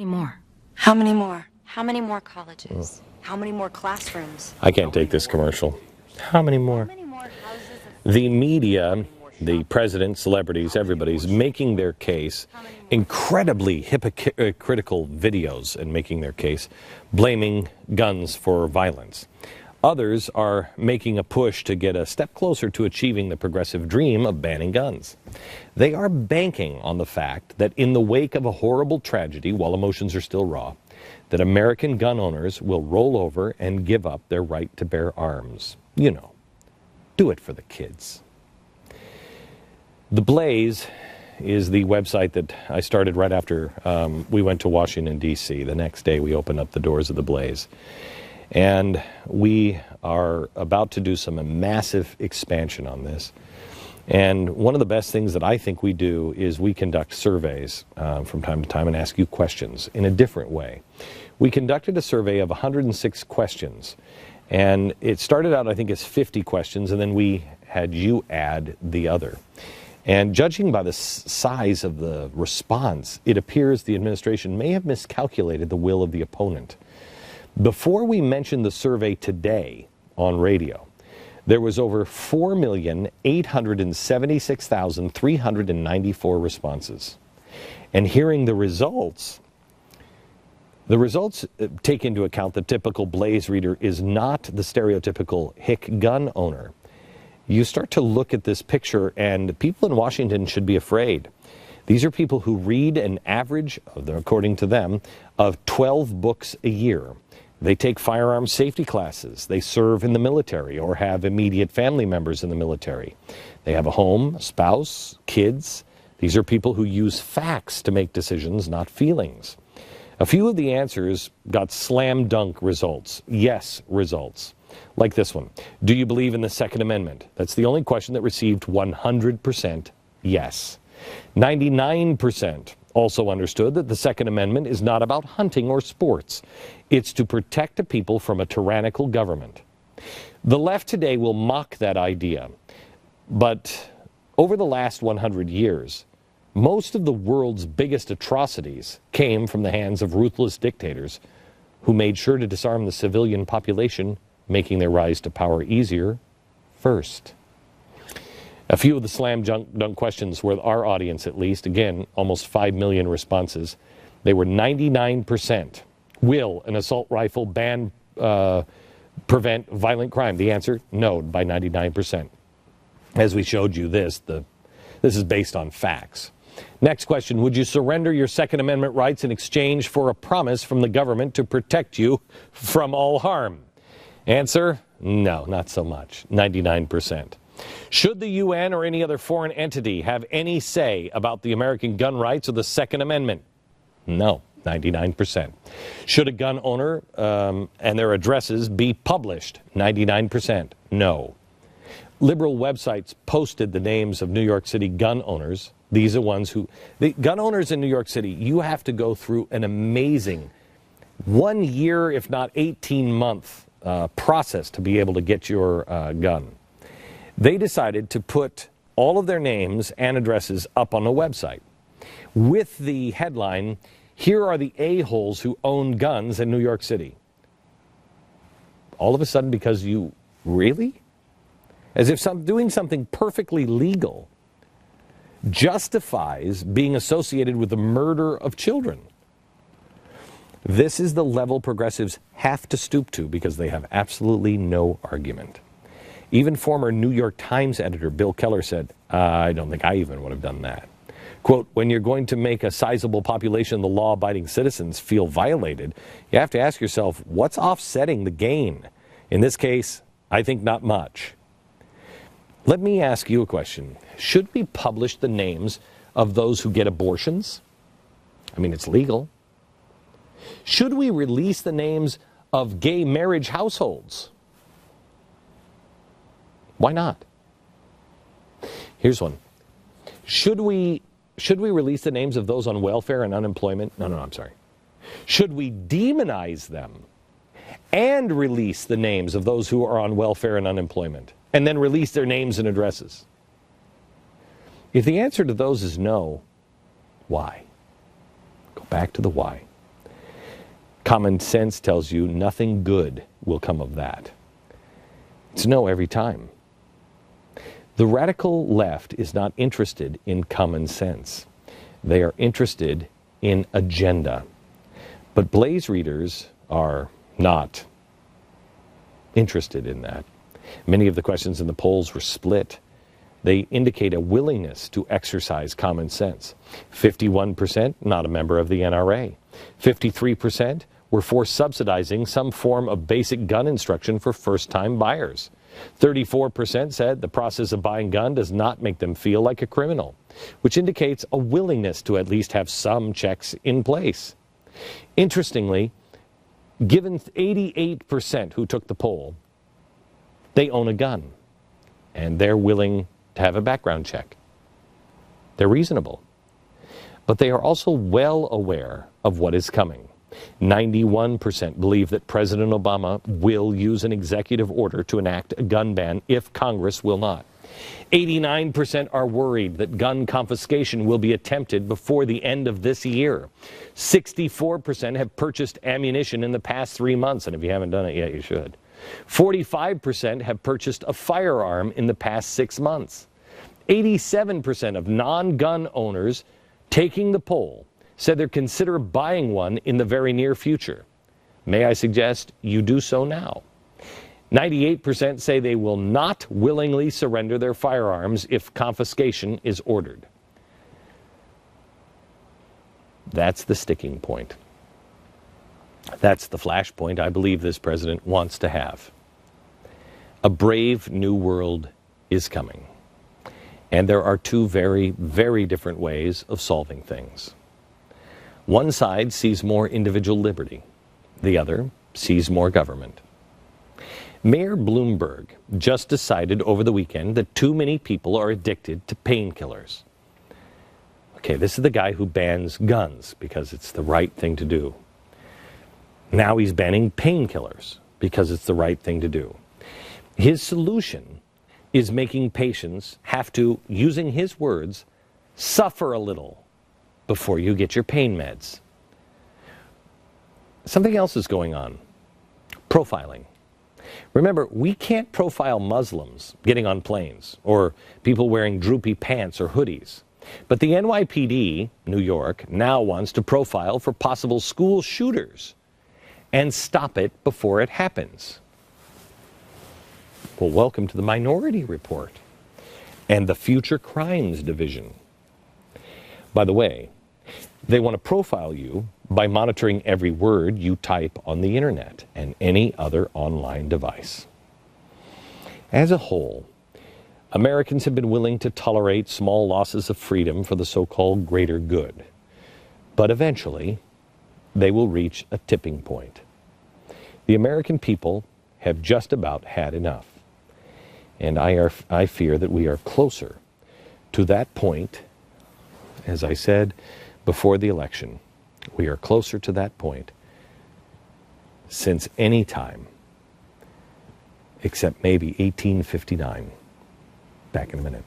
more? How many more? How many more colleges? How many more classrooms? I can't take this commercial. How many more? The media, the president, celebrities, everybody's making their case, incredibly hypocritical videos and making their case, blaming guns for violence. Others are making a push to get a step closer to achieving the progressive dream of banning guns. They are banking on the fact that in the wake of a horrible tragedy, while emotions are still raw, that American gun owners will roll over and give up their right to bear arms. You know, do it for the kids. TheBlaze is the website that I started right after we went to Washington, D.C. The next day we opened up the doors of TheBlaze. And we are about to do some massive expansion on this. And one of the best things that I think we do is we conduct surveys from time to time and ask you questions in a different way. We conducted a survey of 106 questions. And it started out, I think, as 50 questions, and then we had you add the other. And judging by the size of the response, it appears the administration may have miscalculated the will of the opponent. Before we mentioned the survey today on radio, there was over 4,876,394 responses. And hearing the results take into account the typical Blaze reader is not the stereotypical hick gun owner. You start to look at this picture, and people in Washington should be afraid. These are people who read an average, according to them, of 12 books a year. They take firearms safety classes. They serve in the military or have immediate family members in the military. They have a home, a spouse, kids. These are people who use facts to make decisions, not feelings. A few of the answers got slam dunk results, yes results. Like this one. Do you believe in the Second Amendment? That's the only question that received 100% yes. 99% also understood that the Second Amendment is not about hunting or sports. It's to protect the people from a tyrannical government. The left today will mock that idea. But over the last 100 years, most of the world's biggest atrocities came from the hands of ruthless dictators who made sure to disarm the civilian population, making their rise to power easier first. A few of the slam dunk questions were our audience, at least. Again, almost 5 million responses. They were 99%. Will an assault rifle ban prevent violent crime? The answer, no, by 99%. As we showed you this is based on facts. Next question, would you surrender your Second Amendment rights in exchange for a promise from the government to protect you from all harm? Answer, no, not so much, 99%. Should the UN or any other foreign entity have any say about the American gun rights or the Second Amendment? No, 99%. Should a gun owner and their addresses be published? 99%. No. Liberal websites posted the names of New York City gun owners. These are ones who, the gun owners in New York City, you have to go through an amazing 1 year, if not 18-month process to be able to get your gun. They decided to put all of their names and addresses up on a website with the headline, "Here are the a-holes who own guns in New York City." All of a sudden, because you, really? As if doing something perfectly legal justifies being associated with the murder of children. This is the level progressives have to stoop to because they have absolutely no argument. Even former New York Times editor Bill Keller said, I don't think I even would have done that. Quote, when you're going to make a sizable population of the law-abiding citizens feel violated, you have to ask yourself, what's offsetting the gain? In this case, I think not much. Let me ask you a question. Should we publish the names of those who get abortions? I mean, it's legal. Should we release the names of gay marriage households? Why not? Here's one. Should we release the names of those on welfare and unemployment? No, I'm sorry. Should we demonize them and release the names of those who are on welfare and unemployment, and then release their names and addresses? If the answer to those is no, why? Go back to the why. Common sense tells you nothing good will come of that. It's no every time. The radical left is not interested in common sense. They are interested in agenda. But Blaze readers are not interested in that. Many of the questions in the polls were split. They indicate a willingness to exercise common sense. 51% not a member of the NRA. 53% were for subsidizing some form of basic gun instruction for first-time buyers. 34% said the process of buying a gun does not make them feel like a criminal, which indicates a willingness to at least have some checks in place. Interestingly, given 88% who took the poll, they own a gun, and they're willing to have a background check. They're reasonable. But they are also well aware of what is coming. 91% believe that President Obama will use an executive order to enact a gun ban if Congress will not. 89% are worried that gun confiscation will be attempted before the end of this year. 64% have purchased ammunition in the past 3 months, and if you haven't done it yet, you should. 45% have purchased a firearm in the past 6 months. 87% of non-gun owners taking the poll said they'll consider buying one in the very near future. May I suggest you do so now? 98% say they will not willingly surrender their firearms if confiscation is ordered. That's the sticking point. That's the flashpoint I believe this president wants to have. A brave new world is coming. And there are two very, very different ways of solving things. One side sees more individual liberty. The other sees more government. Mayor Bloomberg just decided over the weekend that too many people are addicted to painkillers. Okay, this is the guy who bans guns because it's the right thing to do. Now he's banning painkillers because it's the right thing to do. His solution is making patients have to, using his words, suffer a little before you get your pain meds. Something else is going on. Profiling. Remember, we can't profile Muslims getting on planes or people wearing droopy pants or hoodies. But the NYPD, New York, now wants to profile for possible school shooters and stop it before it happens. Well, welcome to the Minority Report and the Future Crimes Division. By the way, they want to profile you by monitoring every word you type on the internet and any other online device. As a whole, Americans have been willing to tolerate small losses of freedom for the so-called greater good. But eventually, they will reach a tipping point. The American people have just about had enough. And I fear that we are closer to that point, as I said before the election. We are closer to that point since any time except maybe 1859. Back in a minute.